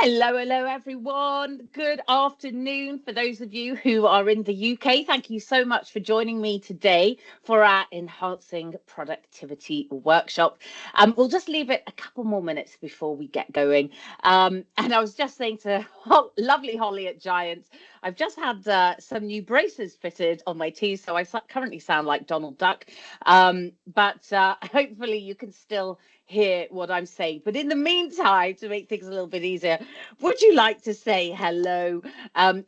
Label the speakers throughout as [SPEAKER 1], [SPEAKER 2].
[SPEAKER 1] Hello, hello, everyone. Good afternoon for those of you who are in the UK. Thank you so much for joining me today for our Enhancing Productivity workshop. We'll just leave it a couple more minutes before we get going. And I was just saying to lovely Holly at Giant, I've just had some new braces fitted on my teeth, so I currently sound like Donald Duck. But hopefully you can still hear what I'm saying. But in the meantime, to make things a little bit easier, would you like to say hello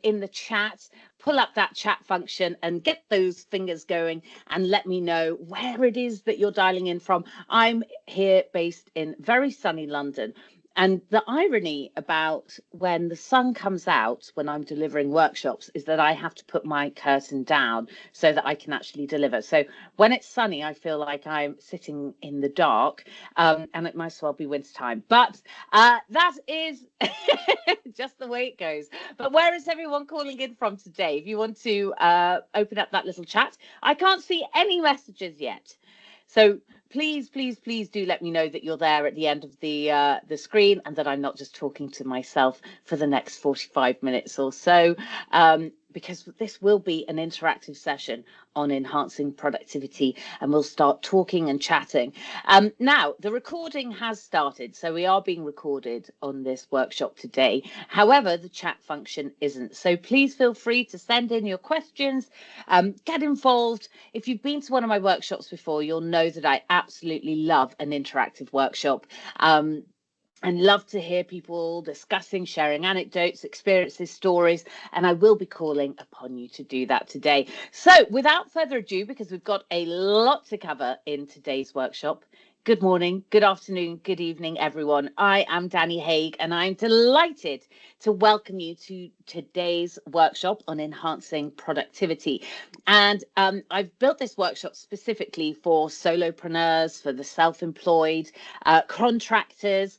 [SPEAKER 1] in the chat? Pull up that chat function and get those fingers going and let me know where it is that you're dialing in from. I'm here based in very sunny London. And the irony about when the sun comes out, when I'm delivering workshops, is that I have to put my curtain down so that I can actually deliver. So when it's sunny, I feel like I'm sitting in the dark, and it might as well be winter time. But that is just the way it goes. But where is everyone calling in from today? If you want to open up that little chat, I can't see any messages yet. So please do let me know that you're there at the end of the screen and that I'm not just talking to myself for the next 45 minutes or so, because this will be an interactive session on enhancing productivity, and we'll start talking and chatting. Now, the recording has started, so we are being recorded on this workshop today. However, the chat function isn't. So please feel free to send in your questions, get involved. If you've been to one of my workshops before, you'll know that I absolutely love an interactive workshop. And love to hear people discussing, sharing anecdotes, experiences, stories, and I will be calling upon you to do that today. So without further ado, because we've got a lot to cover in today's workshop, good morning, good afternoon, good evening, everyone. I am Danny Haig, and I'm delighted to welcome you to today's workshop on enhancing productivity. And I've built this workshop specifically for solopreneurs, for the self-employed, contractors.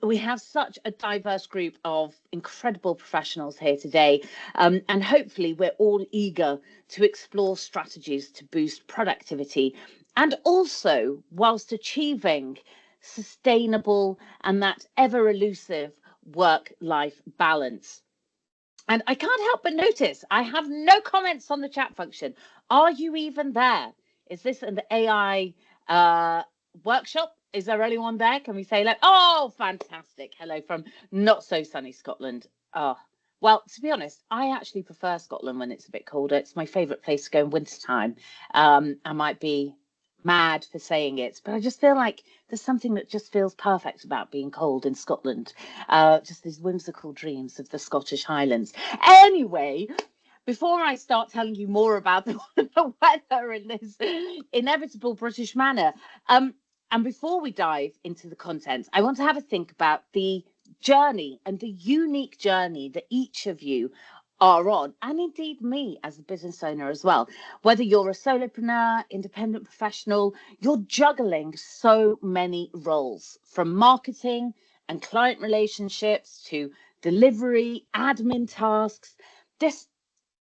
[SPEAKER 1] We have such a diverse group of incredible professionals here today, and hopefully we're all eager to explore strategies to boost productivity and also whilst achieving sustainable and that ever elusive work-life balance. And I can't help but notice I have no comments on the chat function. Are you even there? Is this an AI workshop? Is there anyone there? Can we say, like, oh, fantastic. Hello from not so sunny Scotland. Oh, well, to be honest, I actually prefer Scotland when it's a bit colder. It's my favourite place to go in wintertime. I might be mad for saying it, but I just feel like there's something that just feels perfect about being cold in Scotland. Just these whimsical dreams of the Scottish Highlands. Anyway, before I start telling you more about the weather in this inevitable British manner, and before we dive into the content, I want to have a think about the journey and the unique journey that each of you are on, and indeed me as a business owner as well. Whether you're a solopreneur, independent professional, you're juggling so many roles, from marketing and client relationships to delivery, admin tasks. This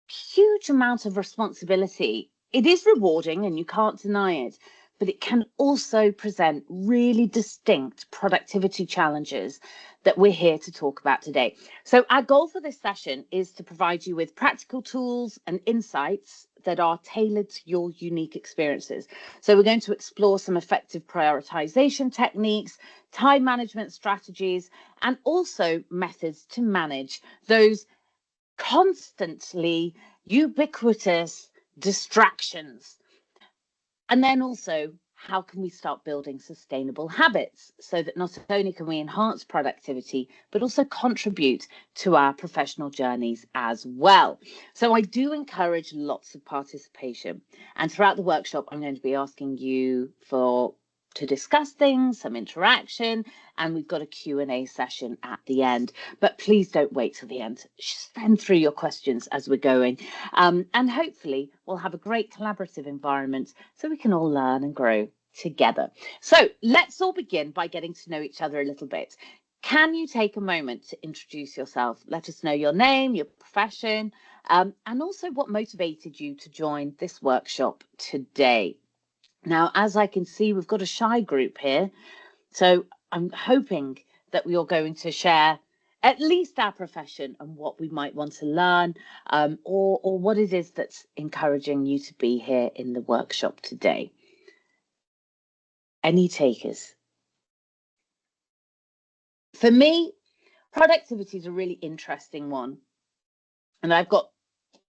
[SPEAKER 1] huge amount of responsibility. It is rewarding and you can't deny it, but it can also present really distinct productivity challenges that we're here to talk about today. So our goal for this session is to provide you with practical tools and insights that are tailored to your unique experiences. So we're going to explore some effective prioritization techniques, time management strategies, and also methods to manage those constantly ubiquitous distractions. And then also, how can we start building sustainable habits so that not only can we enhance productivity, but also contribute to our professional journeys as well. So I do encourage lots of participation. And throughout the workshop, I'm going to be asking you to discuss things, some interaction, and we've got a Q&A session at the end. But please don't wait till the end. Send through your questions as we're going. And hopefully we'll have a great collaborative environment so we can all learn and grow together. So let's all begin by getting to know each other a little bit. Can you take a moment to introduce yourself? Let us know your name, your profession, and also what motivated you to join this workshop today. Now, as I can see, we've got a shy group here, so I'm hoping that we are going to share at least our profession and what we might want to learn, or what it is that's encouraging you to be here in the workshop today. Any takers? For me, productivity is a really interesting one. And I've got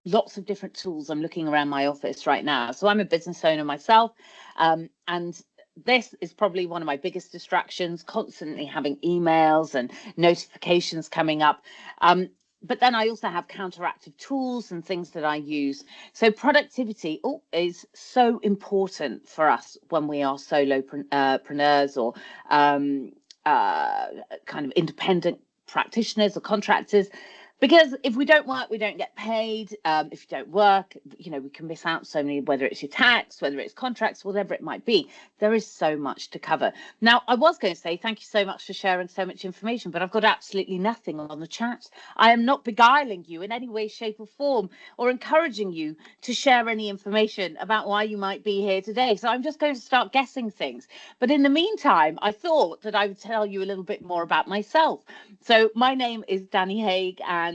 [SPEAKER 1] lots of different tools. I'm looking around my office right now. So I'm a business owner myself. And this is probably one of my biggest distractions, constantly having emails and notifications coming up. But then I also have counteractive tools and things that I use. So productivity is so important for us when we are solopreneurs or kind of independent practitioners or contractors. Because if we don't work, we don't get paid. If you don't work, we can miss out so many, whether it's your tax, whether it's contracts, whatever it might be. There is so much to cover. Now, I was going to say thank you so much for sharing so much information, but I've got absolutely nothing on the chat. I am not beguiling you in any way, shape or form, or encouraging you to share any information about why you might be here today. So I'm just going to start guessing things. But in the meantime, I thought that I would tell you a little bit more about myself. So my name is Danny Haig, and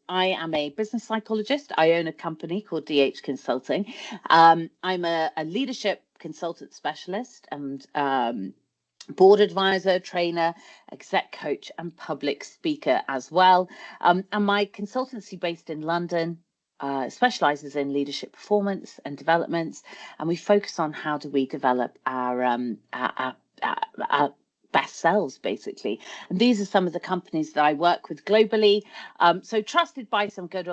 [SPEAKER 1] I am a business psychologist. I own a company called DH Consulting. I'm a leadership consultant specialist and board advisor, trainer, exec coach, and public speaker as well. And my consultancy based in London specializes in leadership performance and developments, and we focus on how do we develop our best selves, basically. And these are some of the companies that I work with globally. So trusted by some good,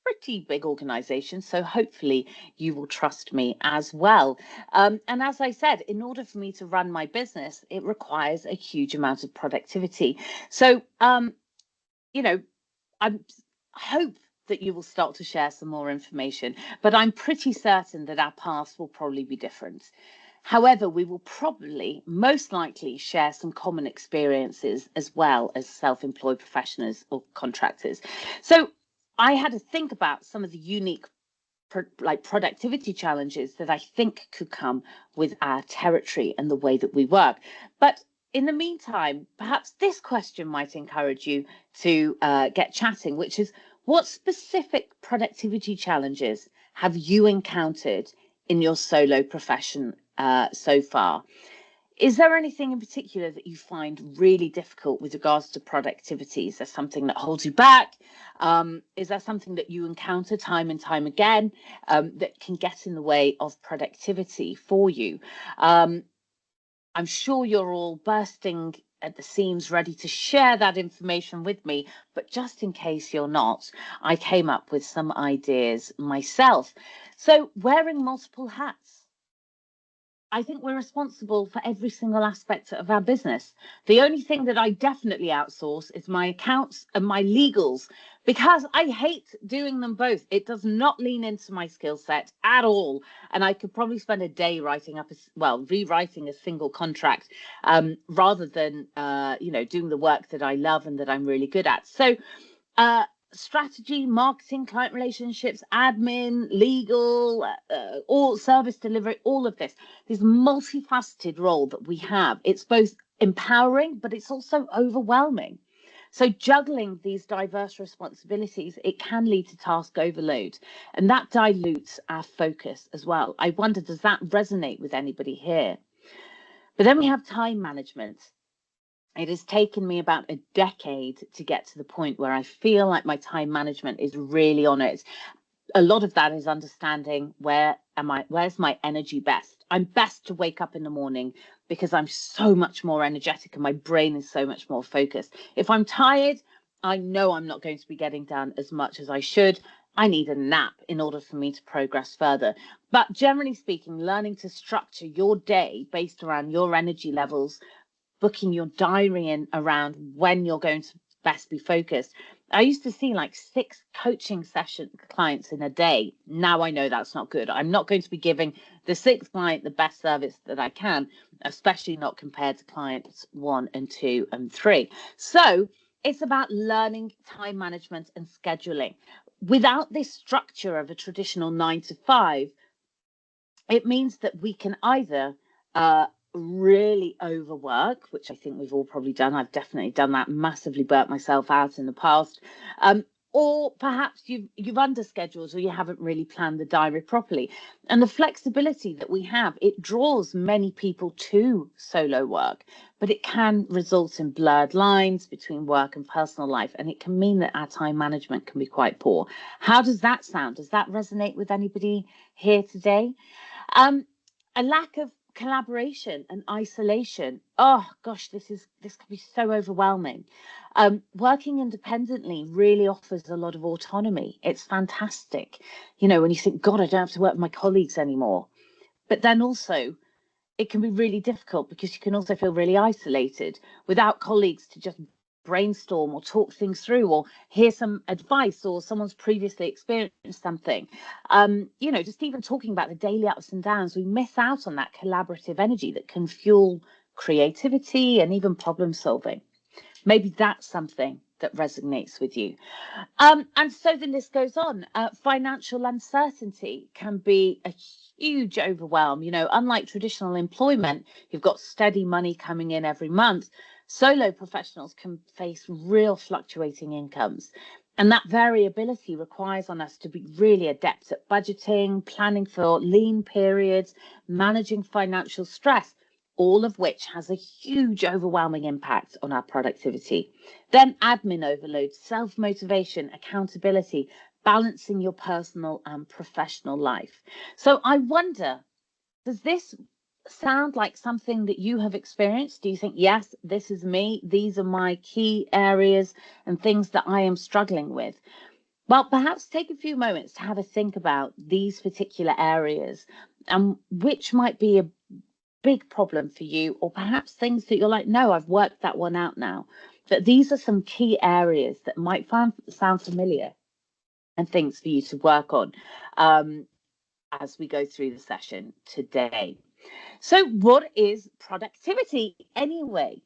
[SPEAKER 1] pretty big organizations. So hopefully you will trust me as well. And as I said, in order for me to run my business, it requires a huge amount of productivity. So, I hope that you will start to share some more information, but I'm pretty certain that our paths will probably be different. However, we will probably most likely share some common experiences as well as self-employed professionals or contractors. So I had to think about some of the unique productivity challenges that I think could come with our territory and the way that we work. But in the meantime, perhaps this question might encourage you to get chatting, which is, what specific productivity challenges have you encountered in your solo profession so far? Is there anything in particular that you find really difficult with regards to productivity? Is there something that holds you back? Is there something that you encounter time and time again that can get in the way of productivity for you? I'm sure you're all bursting at the seams ready to share that information with me, but just in case you're not, I came up with some ideas myself. So wearing multiple hats. I think we're responsible for every single aspect of our business. The only thing that I definitely outsource is my accounts and my legals, because I hate doing them both. It does not lean into my skill set at all. And I could probably spend a day rewriting a single contract rather than, doing the work that I love and that I'm really good at. So, strategy, marketing, client relationships, admin, legal, all service delivery, all of this multifaceted role that we have. It's both empowering, but it's also overwhelming. So juggling these diverse responsibilities, it can lead to task overload, and that dilutes our focus as well. I wonder, does that resonate with anybody here? But then we have time management. It has taken me about a decade to get to the point where I feel like my time management is really on it. A lot of that is understanding where's my energy best. I'm best to wake up in the morning because I'm so much more energetic and my brain is so much more focused. If I'm tired, I know I'm not going to be getting done as much as I should. I need a nap in order for me to progress further. But generally speaking, learning to structure your day based around your energy levels, booking your diary in around when you're going to best be focused. I used to see like 6 coaching session clients in a day. Now I know that's not good. I'm not going to be giving the 6th client the best service that I can, especially not compared to clients 1 and 2 and 3. So it's about learning time management and scheduling. Without this structure of a traditional 9 to 5, it means that we can either really overwork, which I think we've all probably done. I've definitely done that, massively burnt myself out in the past. Um, or perhaps you've underscheduled, or you haven't really planned the diary properly. And the flexibility that we have, it draws many people to solo work, but it can result in blurred lines between work and personal life, and it can mean that our time management can be quite poor. How does that sound? Does that resonate with anybody here today? Um, a lack of collaboration and isolation. Oh gosh, this can be so overwhelming. Working independently really offers a lot of autonomy. It's fantastic. You know, when you think, God, I don't have to work with my colleagues anymore. But then also it can be really difficult because you can also feel really isolated without colleagues to just brainstorm or talk things through or hear some advice, or someone's previously experienced something. Just even talking about the daily ups and downs, we miss out on that collaborative energy that can fuel creativity and even problem solving. Maybe that's something that resonates with you. And so the list goes on. Financial uncertainty can be a huge overwhelm. You know, unlike traditional employment, you've got steady money coming in every month. Solo professionals can face real fluctuating incomes. And that variability requires on us to be really adept at budgeting, planning for lean periods, managing financial stress, all of which has a huge overwhelming impact on our productivity. Then admin overload, self-motivation, accountability, balancing your personal and professional life. So I wonder, does this sound like something that you have experienced? Do you think, yes, this is me, these are my key areas and things that I am struggling with? Well, perhaps take a few moments to have a think about these particular areas and which might be a big problem for you, or perhaps things that you're like, no, I've worked that one out now. But these are some key areas that might sound familiar and things for you to work on as we go through the session today. So, what is productivity anyway?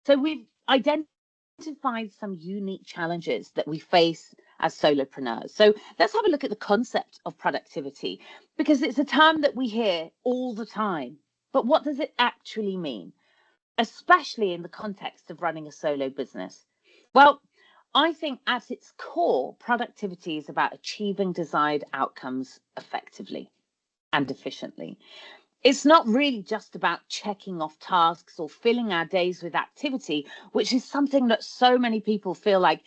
[SPEAKER 1] So, we've identified some unique challenges that we face as solopreneurs. So, let's have a look at the concept of productivity, because it's a term that we hear all the time. But what does it actually mean, especially in the context of running a solo business? Well, I think at its core, productivity is about achieving desired outcomes effectively and efficiently. It's not really just about checking off tasks or filling our days with activity, which is something that so many people feel like,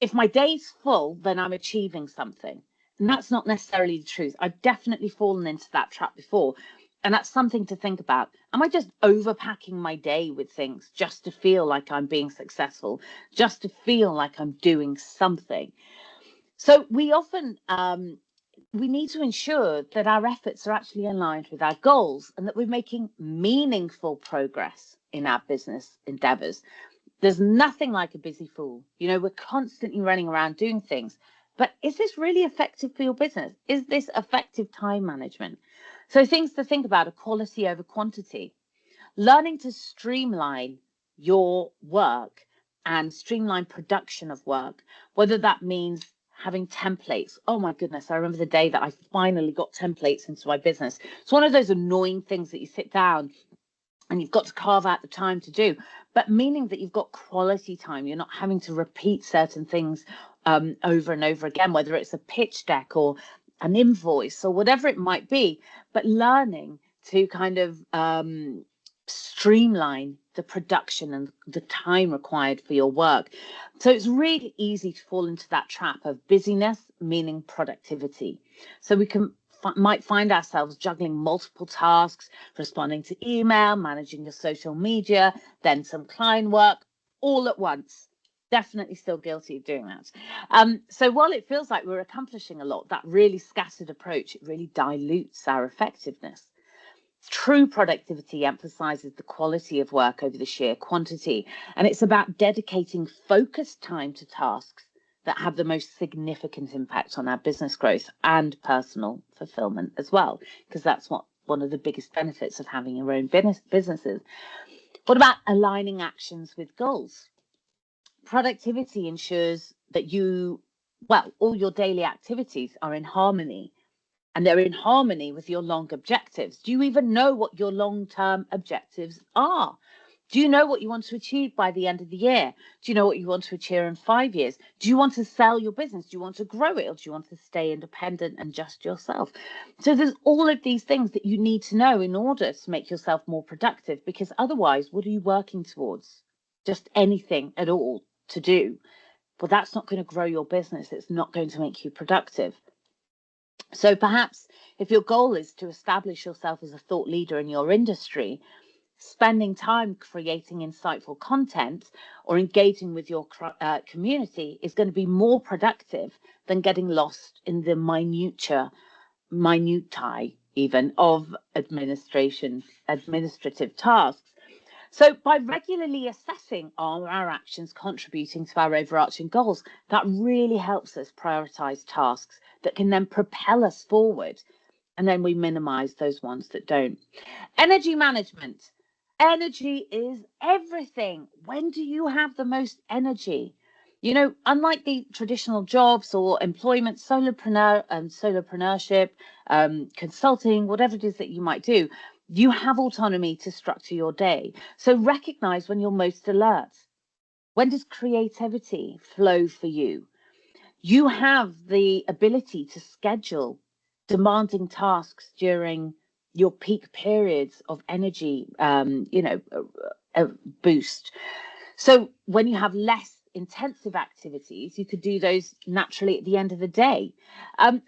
[SPEAKER 1] if my day's full, then I'm achieving something. And that's not necessarily the truth. I've definitely fallen into that trap before. And that's something to think about. Am I just overpacking my day with things just to feel like I'm being successful, just to feel like I'm doing something? So we often we need to ensure that our efforts are actually aligned with our goals and that we're making meaningful progress in our business endeavors. There's nothing like a busy fool. You know, we're constantly running around doing things. But is this really effective for your business? Is this effective time management? So things to think about are quality over quantity. Learning to streamline your work and streamline production of work, whether that means having templates. Oh my goodness, I remember the day that I finally got templates into my business. It's one of those annoying things that you sit down and you've got to carve out the time to do, but meaning that you've got quality time. You're not having to repeat certain things over and over again, whether it's a pitch deck or an invoice or whatever it might be, but learning to kind of streamline the production and the time required for your work. So it's really easy to fall into that trap of busyness meaning productivity. So we might find ourselves juggling multiple tasks, responding to email, managing your social media, then some client work all at once. Definitely still guilty of doing that. So while it feels like we're accomplishing a lot, that really scattered approach, it really dilutes our effectiveness. True productivity emphasizes the quality of work over the sheer quantity, and it's about dedicating focused time to tasks that have the most significant impact on our business growth and personal fulfillment as well, because that's one of the biggest benefits of having your own businesses. What about aligning actions with goals? Productivity ensures that all your daily activities are in harmony and they're in harmony with your long objectives. Do you even know what your long-term objectives are? Do you know what you want to achieve by the end of the year? Do you know what you want to achieve in 5 years? Do you want to sell your business? Do you want to grow it? Or do you want to stay independent and just yourself? So there's all of these things that you need to know in order to make yourself more productive, because otherwise, what are you working towards? Just anything at all to do. Well, that's not going to grow your business. It's not going to make you productive. So perhaps if your goal is to establish yourself as a thought leader in your industry, spending time creating insightful content or engaging with your community is going to be more productive than getting lost in the minutiae even of administrative tasks. So by regularly assessing are our actions contributing to our overarching goals, that really helps us prioritize tasks that can then propel us forward. And then we minimize those ones that don't. Energy management. Energy is everything. When do you have the most energy? You know, unlike the traditional jobs or employment, solopreneurship, consulting, whatever it is that you might do, you have autonomy to structure your day. So recognize when you're most alert. When does creativity flow for you? You have the ability to schedule demanding tasks during your peak periods of energy, boost. So when you have less intensive activities, you could do those naturally at the end of the day.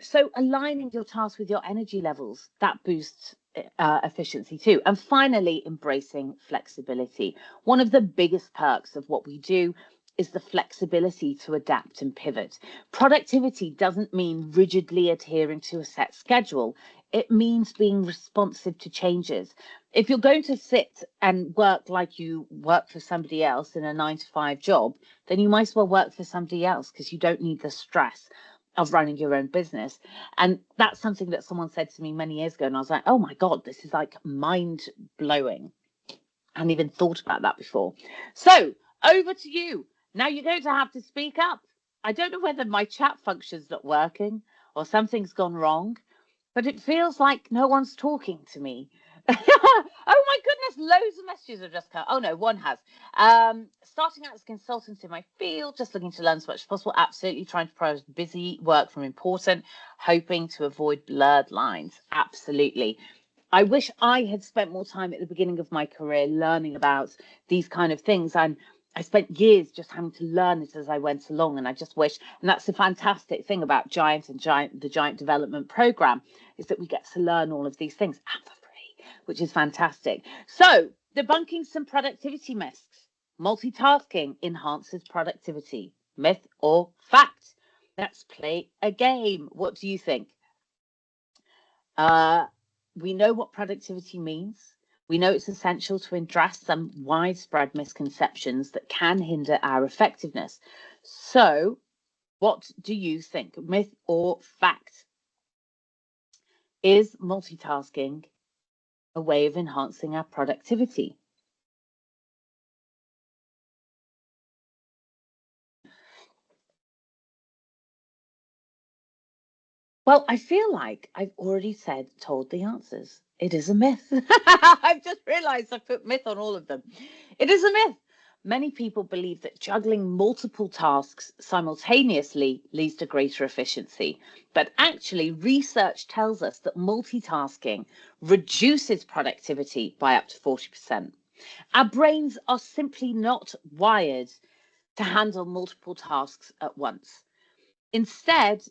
[SPEAKER 1] So aligning your tasks with your energy levels, that boosts efficiency too. And finally, embracing flexibility. One of the biggest perks of what we do is the flexibility to adapt and pivot. Productivity doesn't mean rigidly adhering to a set schedule. It means being responsive to changes. If you're going to sit and work like you work for somebody else in a 9-to-5 job, then you might as well work for somebody else, because you don't need the stress of running your own business. And that's something that someone said to me many years ago, and I was like, oh my God, this is like mind blowing. I hadn't even thought about that before. So over to you. Now you're going to have to speak up. I don't know whether my chat function's not working or something's gone wrong, but it feels like no one's talking to me. Oh my goodness, loads of messages have just come. Oh no, one has. Starting out as a consultant in my field, just looking to learn as much as possible, absolutely trying to prioritize busy work from important, hoping to avoid blurred lines. Absolutely. I wish I had spent more time at the beginning of my career learning about these kind of things. And I spent years just having to learn it as I went along. And I just wish, and that's the fantastic thing about the Giant Development Program, is that we get to learn all of these things for free, which is fantastic. So debunking some productivity myths. Multitasking enhances productivity. Myth or fact? Let's play a game. What do you think? We know what productivity means. We know it's essential to address some widespread misconceptions that can hinder our effectiveness. So, what do you think? Myth or fact? Is multitasking a way of enhancing our productivity? Well, I feel like I've already told the answers. It is a myth. I've just realized I put myth on all of them. It is a myth. Many people believe that juggling multiple tasks simultaneously leads to greater efficiency. But actually, research tells us that multitasking reduces productivity by up to 40%. Our brains are simply not wired to handle multiple tasks at once. Instead,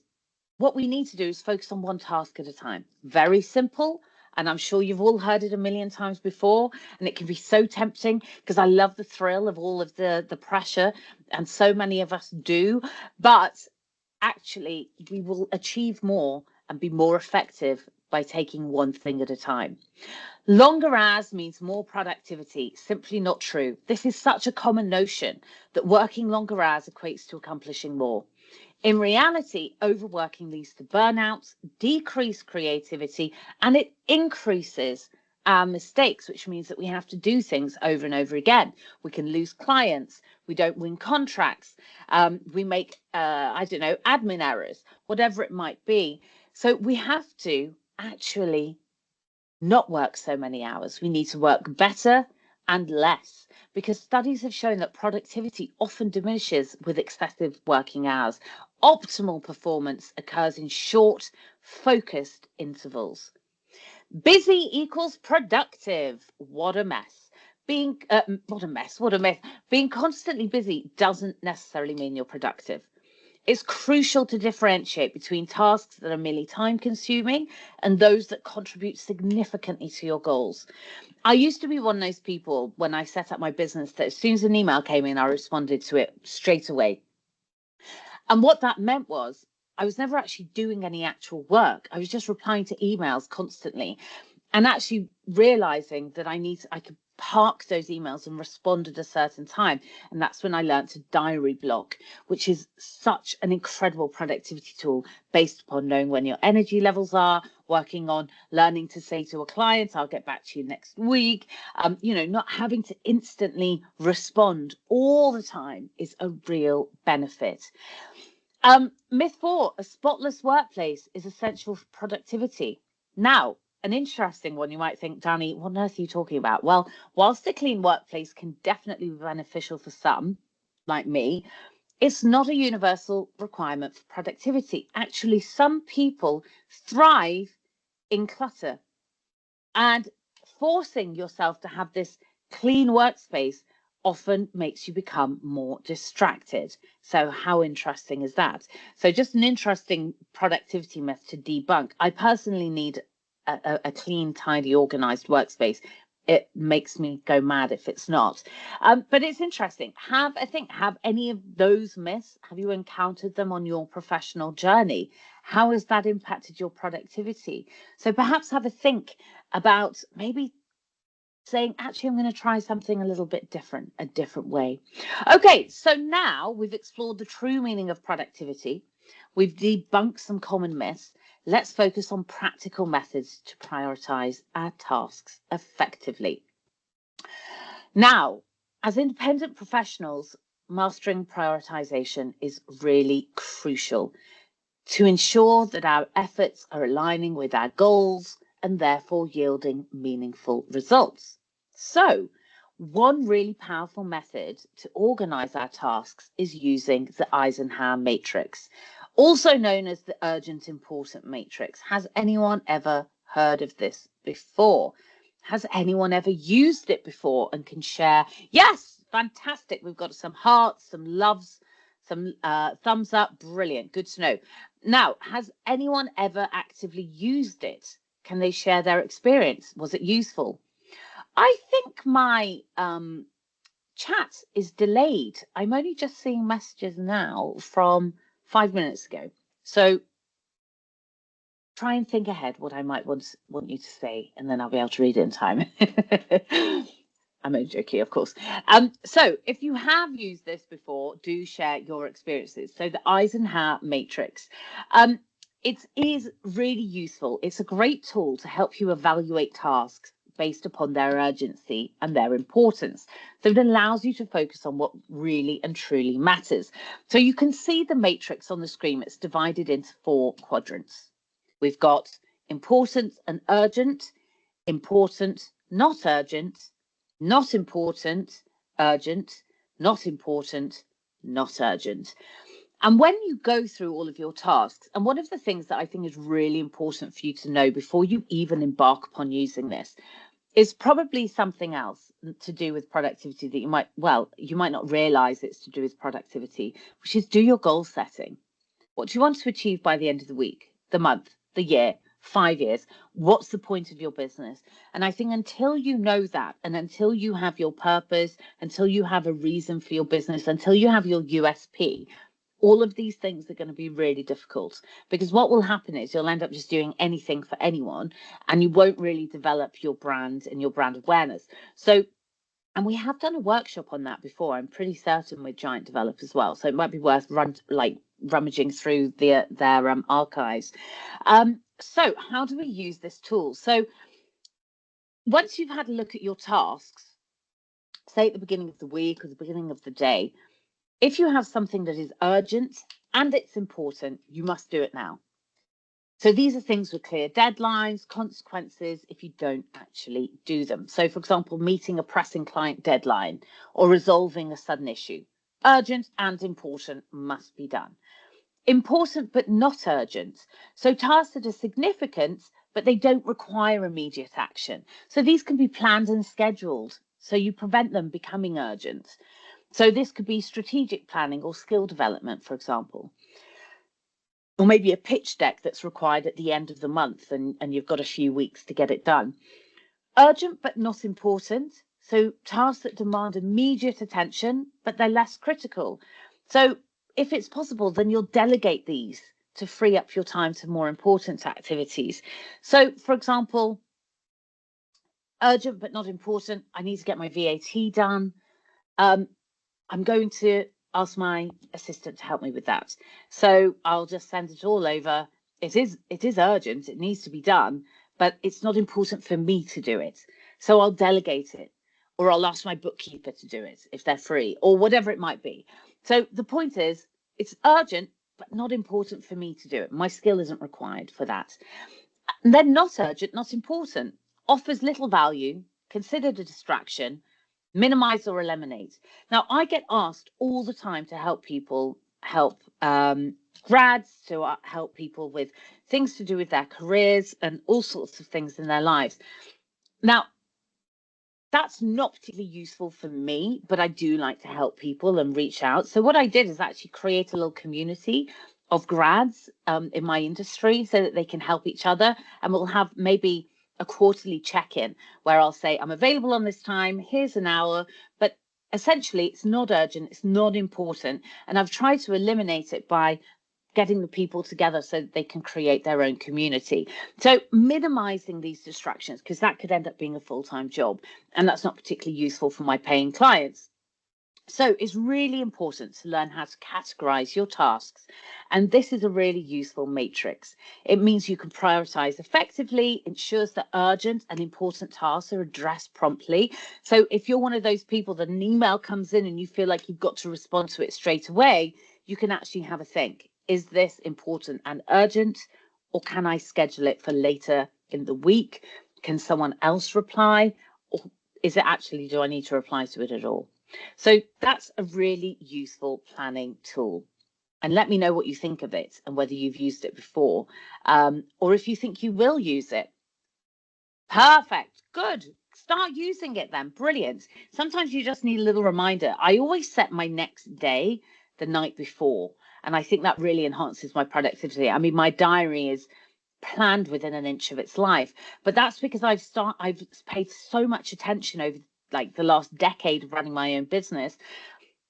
[SPEAKER 1] what we need to do is focus on one task at a time. Very simple. And I'm sure you've all heard it a million times before. And it can be so tempting, because I love the thrill of all of the pressure. And so many of us do. But actually, we will achieve more and be more effective by taking one thing at a time. Longer hours means more productivity. Simply not true. This is such a common notion that working longer hours equates to accomplishing more. In reality, overworking leads to burnout, decreased creativity, and it increases our mistakes, which means that we have to do things over and over again. We can lose clients. We don't win contracts. We make, admin errors, whatever it might be. So we have to actually not work so many hours. We need to work better and less, because studies have shown that productivity often diminishes with excessive working hours. Optimal performance occurs in short, focused intervals. Busy equals productive. What a mess. What a myth. Being constantly busy doesn't necessarily mean you're productive. It's crucial to differentiate between tasks that are merely time consuming and those that contribute significantly to your goals. I used to be one of those people when I set up my business that as soon as an email came in, I responded to it straight away. And what that meant was I was never actually doing any actual work. I was just replying to emails constantly, and actually realizing that I could park those emails and respond at a certain time. And that's when I learned to diary block, which is such an incredible productivity tool based upon knowing when your energy levels are, working on learning to say to a client, I'll get back to you next week. Not having to instantly respond all the time is a real benefit. Myth 4, a spotless workplace is essential for productivity. Now, an interesting one, you might think, Danny, what on earth are you talking about? Well, whilst a clean workplace can definitely be beneficial for some, like me, it's not a universal requirement for productivity. Actually, some people thrive in clutter, and forcing yourself to have this clean workspace often makes you become more distracted. So how interesting is that? So just an interesting productivity myth to debunk. I personally need a clean, tidy, organized workspace. It makes me go mad if it's not. But it's interesting. Have any of those myths, have you encountered them on your professional journey? How has that impacted your productivity? So perhaps have a think about maybe saying, actually, I'm going to try something a little bit different, a different way. Okay, so now we've explored the true meaning of productivity. We've debunked some common myths. Let's focus on practical methods to prioritize our tasks effectively. Now, as independent professionals, mastering prioritization is really crucial to ensure that our efforts are aligning with our goals and therefore yielding meaningful results. So, one really powerful method to organize our tasks is using the Eisenhower matrix, also known as the urgent important matrix. Has anyone ever heard of this before? Has anyone ever used it before and can share? Yes, fantastic. We've got some hearts, some loves, some thumbs up. Brilliant. Good to know. Now, has anyone ever actively used it? Can they share their experience? Was it useful? I think my chat is delayed. I'm only just seeing messages now from 5 minutes ago. So try and think ahead what I might want you to say, and then I'll be able to read it in time. I'm only joking, of course. So if you have used this before, do share your experiences. So the Eisenhower matrix. It is really useful. It's a great tool to help you evaluate tasks based upon their urgency and their importance. So it allows you to focus on what really and truly matters. So you can see the matrix on the screen. It's divided into 4 quadrants. We've got important and urgent, important, not urgent, not important, urgent, not important, not urgent. And when you go through all of your tasks, and one of the things that I think is really important for you to know before you even embark upon using this is probably something else to do with productivity that you might not realize it's to do with productivity, which is do your goal setting. What do you want to achieve by the end of the week, the month, the year, 5 years? What's the point of your business? And I think until you know that, and until you have your purpose, until you have a reason for your business, until you have your USP, all of these things are going to be really difficult, because what will happen is you'll end up just doing anything for anyone, and you won't really develop your brand and your brand awareness. So, and we have done a workshop on that before, I'm pretty certain, with Giant Develop as well. So it might be worth rummaging through their archives. So how do we use this tool? So once you've had a look at your tasks, say at the beginning of the week or the beginning of the day, if you have something that is urgent and it's important, you must do it now. So these are things with clear deadlines, consequences if you don't actually do them. So, for example, meeting a pressing client deadline or resolving a sudden issue. Urgent and important must be done. Important but not urgent. So tasks that are significant, but they don't require immediate action. So these can be planned and scheduled, so you prevent them becoming urgent. So this could be strategic planning or skill development, for example. Or maybe a pitch deck that's required at the end of the month and you've got a few weeks to get it done. Urgent but not important. So tasks that demand immediate attention, but they're less critical. So if it's possible, then you'll delegate these to free up your time to more important activities. So, for example, urgent but not important. I need to get my VAT done. I'm going to ask my assistant to help me with that. So I'll just send it all over. It is urgent. It needs to be done, but it's not important for me to do it. So I'll delegate it, or I'll ask my bookkeeper to do it if they're free, or whatever it might be. So the point is, it's urgent, but not important for me to do it. My skill isn't required for that. And then not urgent, not important, offers little value, considered a distraction, minimize or eliminate. Now, I get asked all the time to help people, help grads, to help people with things to do with their careers and all sorts of things in their lives. Now, that's not particularly useful for me, but I do like to help people and reach out. So what I did is actually create a little community of grads in my industry so that they can help each other. And we'll have maybe a quarterly check-in where I'll say, I'm available on this time, here's an hour, but essentially it's not urgent, it's not important. And I've tried to eliminate it by getting the people together so that they can create their own community. So minimizing these distractions, because that could end up being a full-time job, and that's not particularly useful for my paying clients. So it's really important to learn how to categorize your tasks. And this is a really useful matrix. It means you can prioritize effectively, ensures that urgent and important tasks are addressed promptly. So if you're one of those people that an email comes in and you feel like you've got to respond to it straight away, you can actually have a think. Is this important and urgent, or can I schedule it for later in the week? Can someone else reply? Or is it actually, do I need to reply to it at all? So that's a really useful planning tool. And let me know what you think of it and whether you've used it before, or if you think you will use it. Perfect. Good. Start using it then. Brilliant. Sometimes you just need a little reminder. I always set my next day the night before, and I think that really enhances my productivity. I mean, my diary is planned within an inch of its life, but that's because I've paid so much attention over like the last decade of running my own business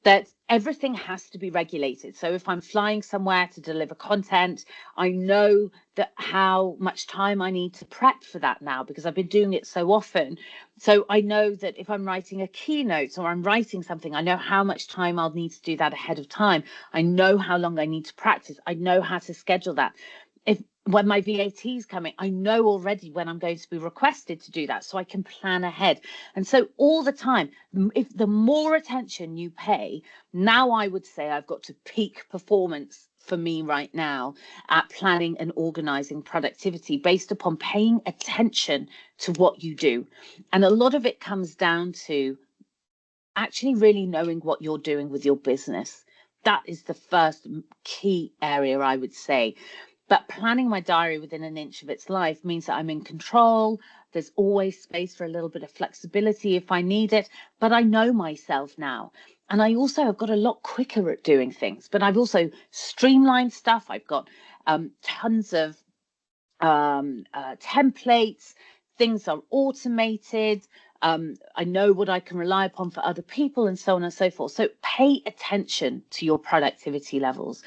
[SPEAKER 1] that everything has to be regulated. So if I'm flying somewhere to deliver content, I know that how much time I need to prep for that now because I've been doing it so often. So I know that if I'm writing a keynote or I'm writing something, I know how much time I'll need to do that ahead of time. I know how long I need to practice. I know how to schedule that. When my VAT is coming, I know already when I'm going to be requested to do that, so I can plan ahead. And so all the time, if the more attention you pay, now I would say I've got to peak performance for me right now at planning and organizing productivity based upon paying attention to what you do. And a lot of it comes down to actually really knowing what you're doing with your business. That is the first key area, I would say. But planning my diary within an inch of its life means that I'm in control. There's always space for a little bit of flexibility if I need it, but I know myself now. And I also have got a lot quicker at doing things, but I've also streamlined stuff. I've got tons of templates. Things are automated. I know what I can rely upon for other people and so on and so forth. So pay attention to your productivity levels.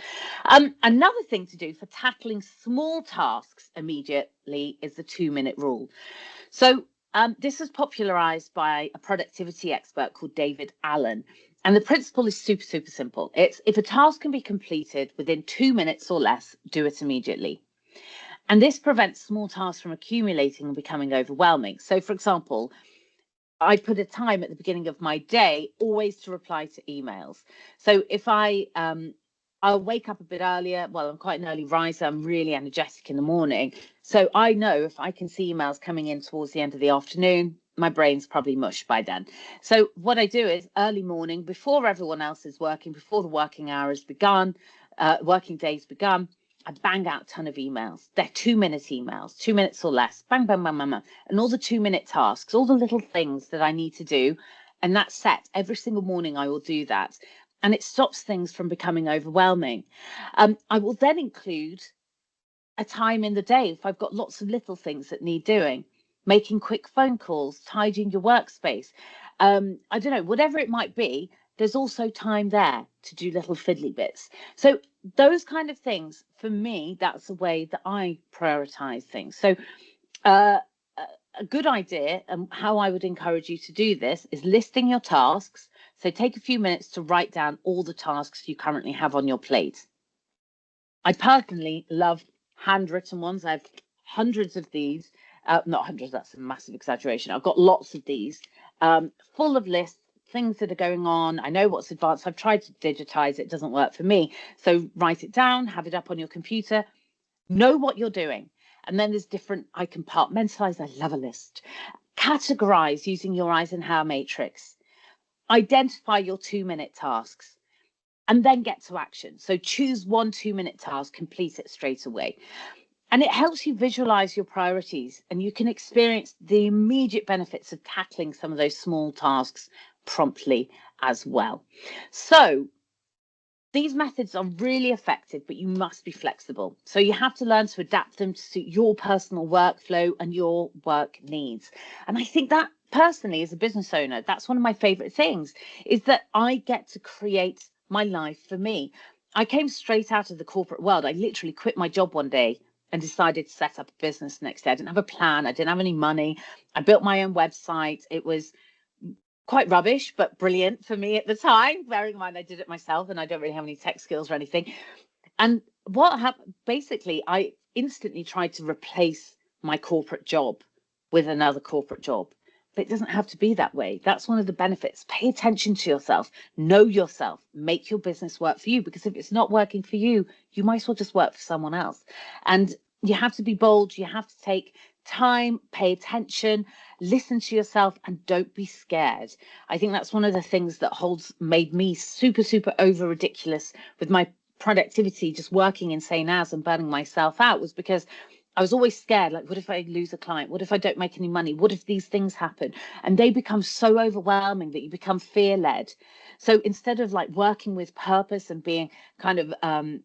[SPEAKER 1] Another thing to do for tackling small tasks immediately is the 2-minute rule. So this was popularized by a productivity expert called David Allen. And the principle is super, super simple. It's if a task can be completed within 2 minutes or less, do it immediately. And this prevents small tasks from accumulating and becoming overwhelming. So, for example, I put a time at the beginning of my day always to reply to emails. So if I I'll wake up a bit earlier. Well, I'm quite an early riser. I'm really energetic in the morning. So I know if I can see emails coming in towards the end of the afternoon, my brain's probably mush by then. So what I do is early morning, before everyone else is working, before the working hours begun, working days begun, I bang out a ton of emails. They're 2-minute emails, 2 minutes or less. Bang, bang, bang, bang, bang. And all the 2-minute tasks, all the little things that I need to do. And that's set. Every single morning I will do that. And it stops things from becoming overwhelming. I will then include a time in the day if I've got lots of little things that need doing, making quick phone calls, tidying your workspace. I don't know, whatever it might be, there's also time there to do little fiddly bits. So those kind of things, for me, that's the way that I prioritize things. So uh, a good idea, and how I would encourage you to do this, is listing your tasks. So take a few minutes to write down all the tasks you currently have on your plate. I personally love handwritten ones. I have hundreds of these. Not hundreds, that's a massive exaggeration. I've got lots of these, full of lists, things that are going on. I know what's advanced. I've tried to digitize it. It doesn't work for me. So write it down, have it up on your computer, know what you're doing. And then there's different, I compartmentalize. I love a list. Categorize using your Eisenhower matrix. Identify your 2-minute tasks and then get to action. So choose one 2-minute task, complete it straight away. And it helps you visualize your priorities, and you can experience the immediate benefits of tackling some of those small tasks promptly as well. So these methods are really effective, but you must be flexible. So you have to learn to adapt them to suit your personal workflow and your work needs. And I think that personally, as a business owner, that's one of my favorite things, is that I get to create my life for me. I came straight out of the corporate world. I literally quit my job one day and decided to set up a business next day. I didn't have a plan. I didn't have any money. I built my own website. It was quite rubbish, but brilliant for me at the time, bearing in mind I did it myself and I don't really have any tech skills or anything. And what happened, basically, I instantly tried to replace my corporate job with another corporate job. But it doesn't have to be that way. That's one of the benefits. Pay attention to yourself, know yourself, make your business work for you, because if it's not working for you, you might as well just work for someone else. And you have to be bold. You have to take time, pay attention, listen to yourself, and don't be scared. I think that's one of the things that made me super, super over ridiculous with my productivity, just working insane hours and burning myself out, was because I was always scared. Like, what if I lose a client? What if I don't make any money? What if these things happen? And they become so overwhelming that you become fear-led. So instead of like working with purpose and being kind of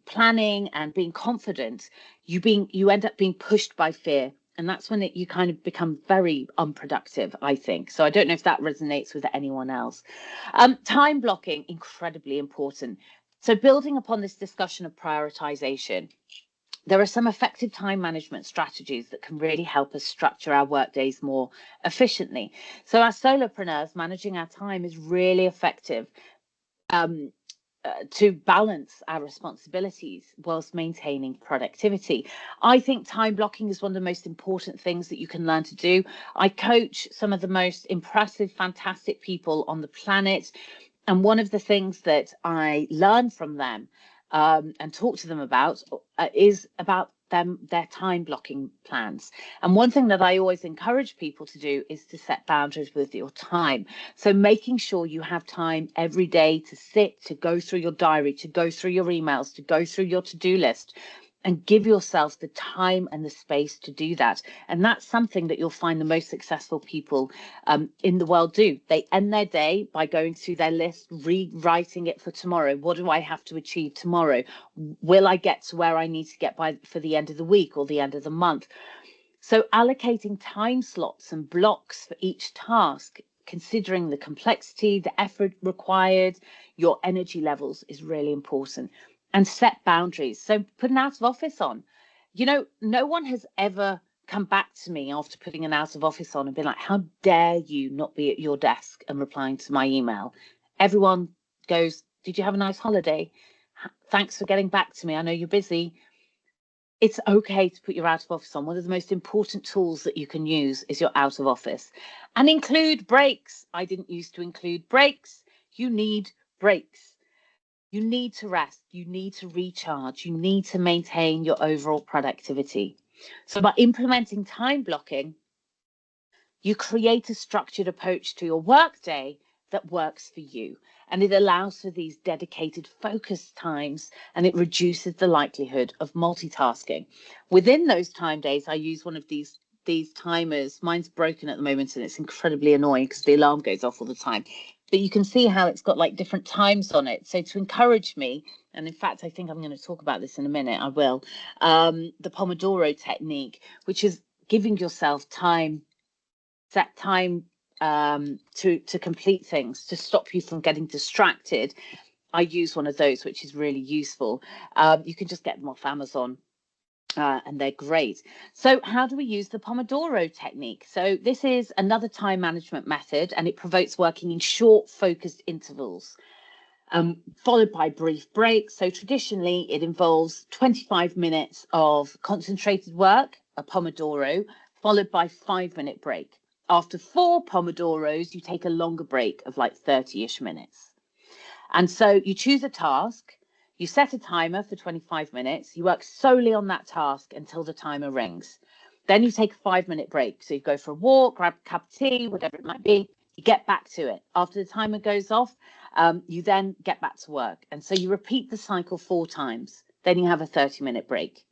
[SPEAKER 1] planning and being confident, you end up being pushed by fear. And that's when you kind of become very unproductive, I think. So I don't know if that resonates with anyone else. Time blocking, incredibly important. So building upon this discussion of prioritization, there are some effective time management strategies that can really help us structure our work days more efficiently. So as solopreneurs, managing our time is really effective to balance our responsibilities whilst maintaining productivity. I think time blocking is one of the most important things that you can learn to do. I coach some of the most impressive, fantastic people on the planet. And one of the things that I learn from them and talk to them about is about their time blocking plans. And one thing that I always encourage people to do is to set boundaries with your time. So making sure you have time every day to sit, to go through your diary, to go through your emails, to go through your to-do list, and give yourself the time and the space to do that. And that's something that you'll find the most successful people in the world do. They end their day by going through their list, rewriting it for tomorrow. What do I have to achieve tomorrow? Will I get to where I need to get by for the end of the week or the end of the month? So allocating time slots and blocks for each task, considering the complexity, the effort required, your energy levels, is really important. And set boundaries. So put an out of office on. You know, no one has ever come back to me after putting an out of office on and been like, how dare you not be at your desk and replying to my email? Everyone goes, did you have a nice holiday? Thanks for getting back to me. I know you're busy. It's okay to put your out of office on. One of the most important tools that you can use is your out of office. And include breaks. I didn't used to include breaks. You need breaks. You need to rest, you need to recharge, you need to maintain your overall productivity. So by implementing time blocking, you create a structured approach to your workday that works for you. And it allows for these dedicated focus times, and it reduces the likelihood of multitasking. Within those time days, I use one of these timers. Mine's broken at the moment and it's incredibly annoying because the alarm goes off all the time. But you can see how it's got like different times on it. So to encourage me, and in fact, I think I'm going to talk about this in a minute, I will, the Pomodoro technique, which is giving yourself time, set time to complete things, to stop you from getting distracted. I use one of those, which is really useful. You can just get them off Amazon. And they're great. So how do we use the Pomodoro technique? So this is another time management method, and it promotes working in short, focused intervals, followed by brief breaks. So traditionally, it involves 25 minutes of concentrated work, a Pomodoro, followed by 5-minute break. After 4 Pomodoros, you take a longer break of like 30-ish minutes. And so you choose a task, you set a timer for 25 minutes, you work solely on that task until the timer rings. Then you take a 5-minute break. So you go for a walk, grab a cup of tea, whatever it might be, you get back to it. After the timer goes off, you then get back to work. And so you repeat the cycle 4 times. Then you have a 30-minute break.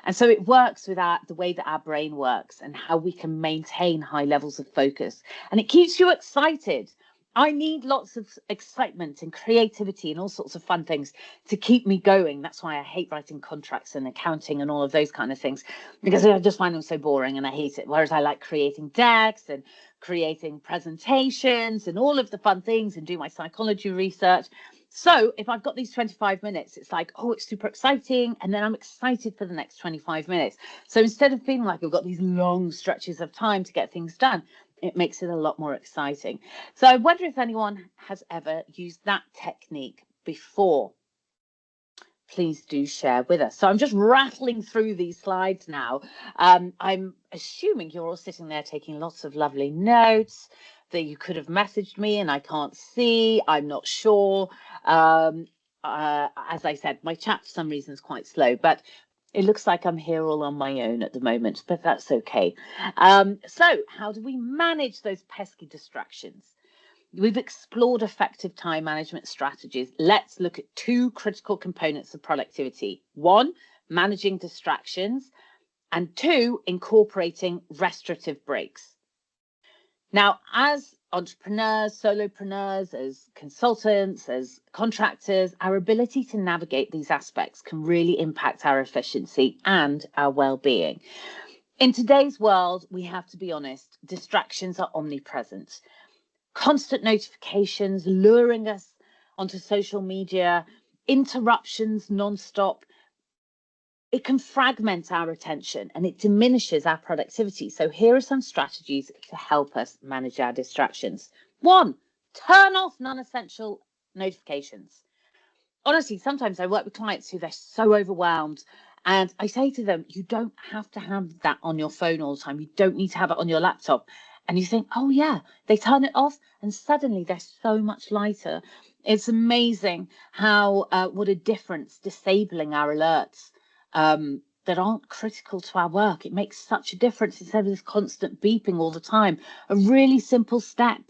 [SPEAKER 1] And so it works with the way that our brain works and how we can maintain high levels of focus. And it keeps you excited. I need lots of excitement and creativity and all sorts of fun things to keep me going. That's why I hate writing contracts and accounting and all of those kind of things, because I just find them so boring and I hate it. Whereas I like creating decks and creating presentations and all of the fun things and do my psychology research. So if I've got these 25 minutes, it's like, oh, it's super exciting. And then I'm excited for the next 25 minutes. So instead of feeling like I've got these long stretches of time to get things done, it makes it a lot more exciting. So I wonder if anyone has ever used that technique before. Please do share with us. So I'm just rattling through these slides now. I'm assuming you're all sitting there taking lots of lovely notes that you could have messaged me and I can't see. I'm not sure. As I said, my chat for some reason is quite slow, but it looks like I'm here all on my own at the moment, but that's okay. So how do we manage those pesky distractions? We've explored effective time management strategies. Let's look at 2 critical components of productivity. 1, managing distractions, and 2, incorporating restorative breaks. Now, as entrepreneurs, solopreneurs, as consultants, as contractors, our ability to navigate these aspects can really impact our efficiency and our well-being. In today's world, we have to be honest, distractions are omnipresent. Constant notifications luring us onto social media, interruptions non-stop. It can fragment our attention and it diminishes our productivity. So here are some strategies to help us manage our distractions. 1, turn off non-essential notifications. Honestly, sometimes I work with clients who they're so overwhelmed, and I say to them, you don't have to have that on your phone all the time. You don't need to have it on your laptop. And you think, oh yeah, they turn it off and suddenly they're so much lighter. It's amazing how what a difference disabling our alerts that aren't critical to our work. It makes such a difference instead of this constant beeping all the time. A really simple step,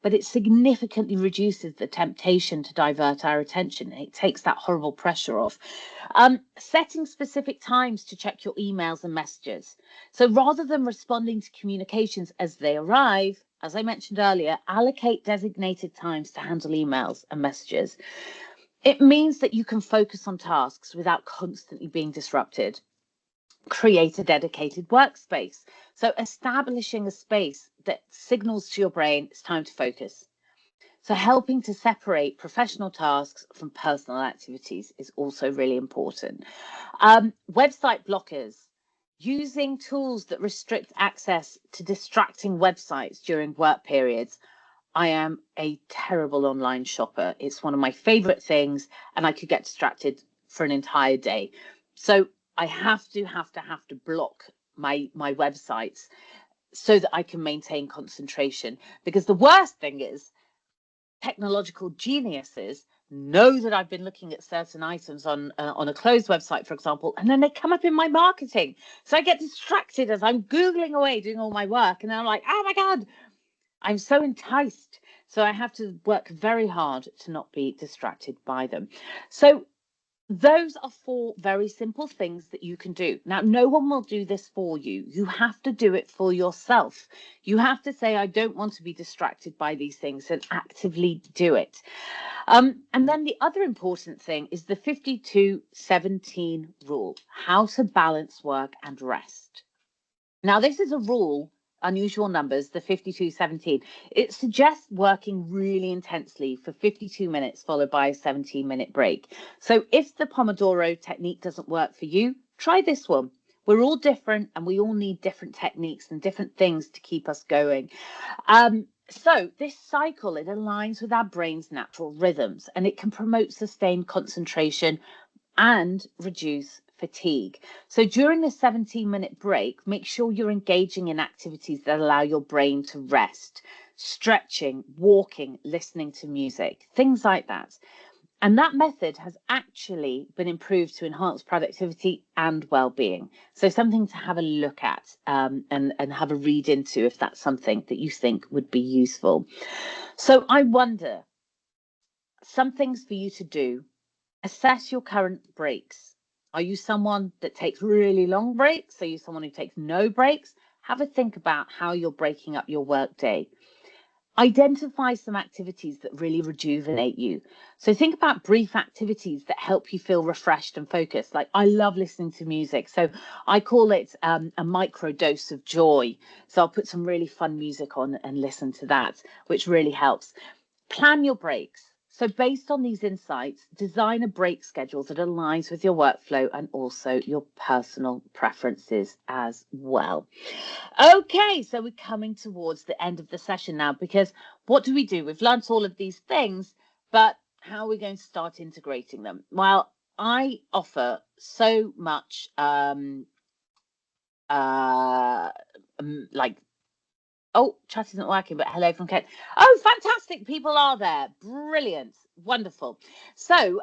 [SPEAKER 1] but it significantly reduces the temptation to divert our attention. It takes that horrible pressure off. Setting specific times to check your emails and messages. So rather than responding to communications as they arrive, as I mentioned earlier, allocate designated times to handle emails and messages. It means that you can focus on tasks without constantly being disrupted. Create a dedicated workspace. So establishing a space that signals to your brain it's time to focus. So helping to separate professional tasks from personal activities is also really important. Website blockers. Using tools that restrict access to distracting websites during work periods. I am a terrible online shopper. It's one of my favorite things, and I could get distracted for an entire day. So I have to block my websites so that I can maintain concentration. Because the worst thing is technological geniuses know that I've been looking at certain items on a clothes website, for example, and then they come up in my marketing. So I get distracted as I'm Googling away, doing all my work. And then I'm like, oh my God, I'm so enticed. So I have to work very hard to not be distracted by them. So those are 4 very simple things that you can do. Now, no one will do this for you. You have to do it for yourself. You have to say, I don't want to be distracted by these things, and actively do it. And then the other important thing is the 52-17 rule, how to balance work and rest. Now, this is a rule, unusual numbers, the 52-17. It suggests working really intensely for 52 minutes followed by a 17-minute break. So if the Pomodoro technique doesn't work for you, try this one. We're all different and we all need different techniques and different things to keep us going. So this cycle, it aligns with our brain's natural rhythms, and it can promote sustained concentration and reduce fatigue. So during the 17-minute break, make sure you're engaging in activities that allow your brain to rest, stretching, walking, listening to music, things like that. And that method has actually been improved to enhance productivity and well-being. So something to have a look at and have a read into if that's something that you think would be useful. So I wonder, some things for you to do. Assess your current breaks. Are you someone that takes really long breaks? Are you someone who takes no breaks? Have a think about how you're breaking up your work day. Identify some activities that really rejuvenate you. So think about brief activities that help you feel refreshed and focused. Like, I love listening to music. So I call it a micro dose of joy. So I'll put some really fun music on and listen to that, which really helps. Plan your breaks. So based on these insights, design a break schedule that aligns with your workflow and also your personal preferences as well. Okay, so we're coming towards the end of the session now, because what do? We've learned all of these things, but how are we going to start integrating them? Well, I offer so much like, oh, chat isn't working, but hello from Kent. Oh, fantastic. People are there. Brilliant. Wonderful. So,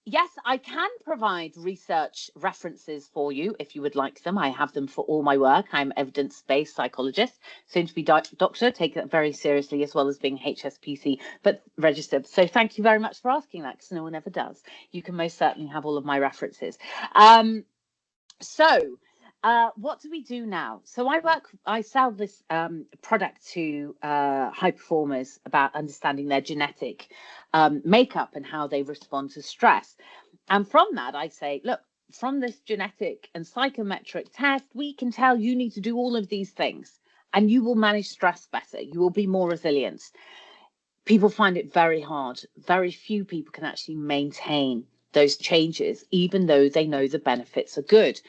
[SPEAKER 1] yes, I can provide research references for you if you would like them. I have them for all my work. I'm evidence-based psychologist, soon to be doctor, take that very seriously, as well as being HSPC, but registered. So thank you very much for asking that, because no one ever does. You can most certainly have all of my references. What do we do now? So I sell this product to high performers about understanding their genetic makeup and how they respond to stress. And from that, I say, look, from this genetic and psychometric test, we can tell you need to do all of these things and you will manage stress better. You will be more resilient. People find it very hard. Very few people can actually maintain those changes, even though they know the benefits are good.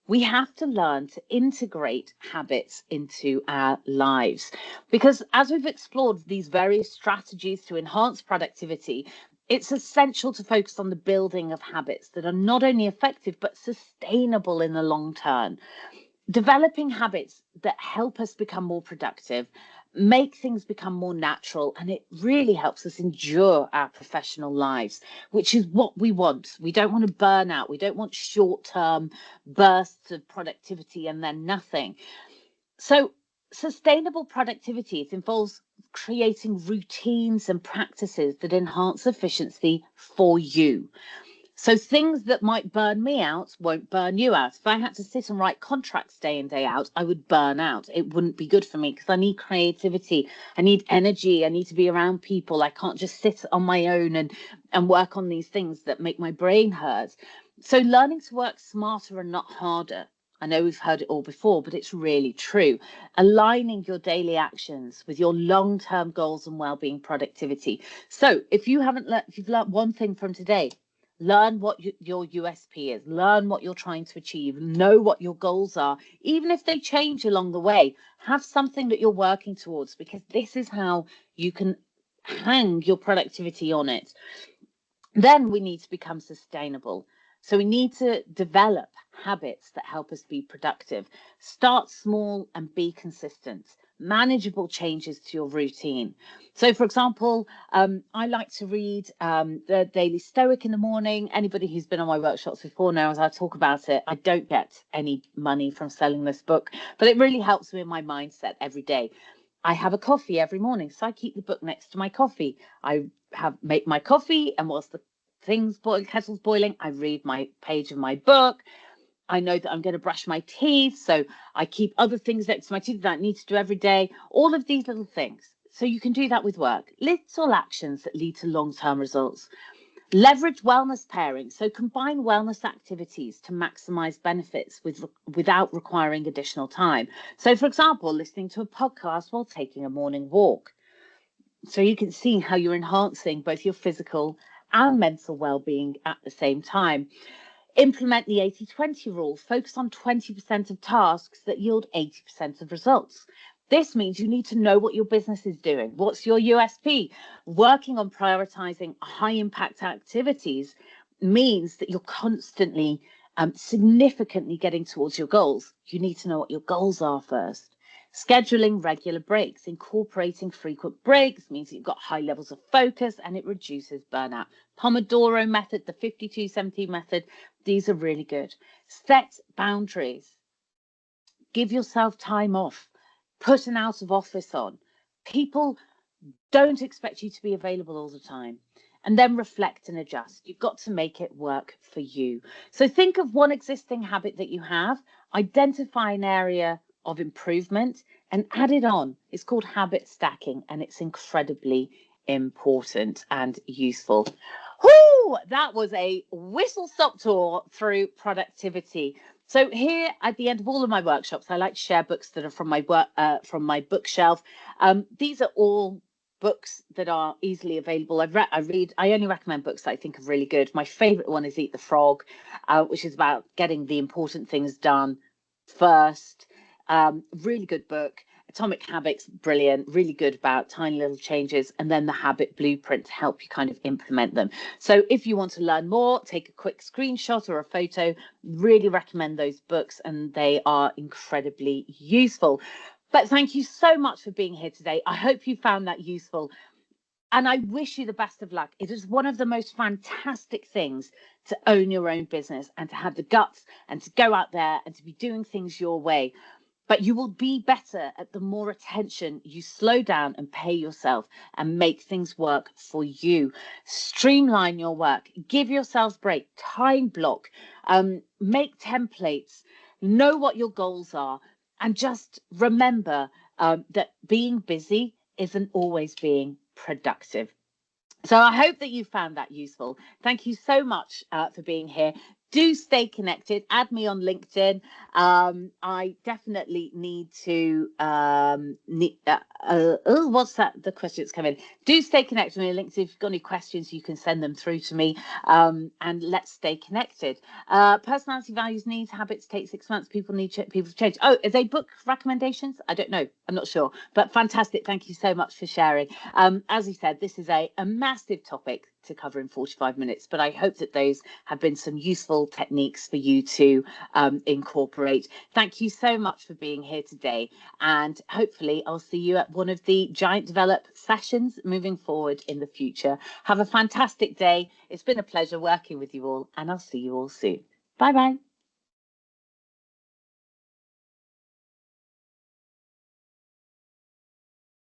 [SPEAKER 1] We have to learn to integrate habits into our lives, because as we've explored these various strategies to enhance productivity, it's essential to focus on the building of habits that are not only effective, but sustainable in the long term. Developing habits that help us become more productive, make things become more natural, and it really helps us endure our professional lives, which is what we want. We don't want to burn out. We don't want short-term bursts of productivity and then nothing. So sustainable productivity, it involves creating routines and practices that enhance efficiency for you. So things that might burn me out won't burn you out. If I had to sit and write contracts day in, day out, I would burn out. It wouldn't be good for me, because I need creativity. I need energy. I need to be around people. I can't just sit on my own and work on these things that make my brain hurt. So learning to work smarter and not harder. I know we've heard it all before, but it's really true. Aligning your daily actions with your long-term goals and well-being productivity. So if you've learned one thing from today, learn what your USP is, learn what you're trying to achieve, know what your goals are, even if they change along the way. Have something that you're working towards, because this is how you can hang your productivity on it. Then we need to become sustainable. So we need to develop habits that help us be productive. Start small and be consistent. manageable changes to your routine. So, for example, I like to read the Daily Stoic in the morning. Anybody who's been on my workshops before knows I talk about it. I don't get any money from selling this book, but it really helps me in my mindset every day. I have a coffee every morning, so I keep the book next to my coffee. I make my coffee, and whilst the kettle's boiling, I read my page of my book. I know that I'm going to brush my teeth, so I keep other things next to my teeth that I need to do every day. All of these little things. So you can do that with work. Little actions that lead to long-term results. Leverage wellness pairing. So combine wellness activities to maximize benefits without requiring additional time. So, for example, listening to a podcast while taking a morning walk. So you can see how you're enhancing both your physical and mental well-being at the same time. Implement the 80-20 rule. Focus on 20% of tasks that yield 80% of results. This means you need to know what your business is doing. What's your USP? Working on prioritizing high impact activities means that you're constantly significantly getting towards your goals. You need to know what your goals are first. Scheduling regular breaks. Incorporating frequent breaks means you've got high levels of focus and it reduces burnout. Pomodoro method, the 52-17 method, these are really good. Set boundaries. Give yourself time off. Put an out of office on. People don't expect you to be available all the time. And then reflect and adjust. You've got to make it work for you. So think of one existing habit that you have, identify an area of improvement and add it on. It's called habit stacking, and it's incredibly important and useful. Whoo, that was a whistle-stop tour through productivity. So here at the end of all of my workshops, I like to share books that are from my bookshelf. These are all books that are easily available. I only recommend books that I think are really good. My favorite one is Eat the Frog, which is about getting the important things done first. Really good book. Atomic Habits, brilliant, really good about tiny little changes, and then the habit blueprint to help you kind of implement them. So if you want to learn more, take a quick screenshot or a photo. Really recommend those books, and they are incredibly useful. But thank you so much for being here today. I hope you found that useful. And I wish you the best of luck. It is one of the most fantastic things to own your own business and to have the guts and to go out there and to be doing things your way. But you will be better at the more attention you slow down and pay yourself and make things work for you. Streamline your work. Give yourselves break. Time block. Make templates. Know what your goals are. And just remember that being busy isn't always being productive. So I hope that you found that useful. Thank you so much for being here. Do stay connected. Add me on LinkedIn. I definitely need to. What's that? The questions come in. Do stay connected with me on LinkedIn. If you've got any questions, you can send them through to me. And let's stay connected. Personality, values, needs, habits take 6 months. People to change. Oh, are they book recommendations? I don't know. I'm not sure. But fantastic. Thank you so much for sharing. As you said, this is a massive topic to cover in 45 minutes, but I hope that those have been some useful techniques for you to incorporate. Thank you so much for being here today, and hopefully I'll see you at one of the Giant Develop sessions moving forward in the future. Have a fantastic day. It's been a pleasure working with you all, and I'll see you all soon. Bye bye.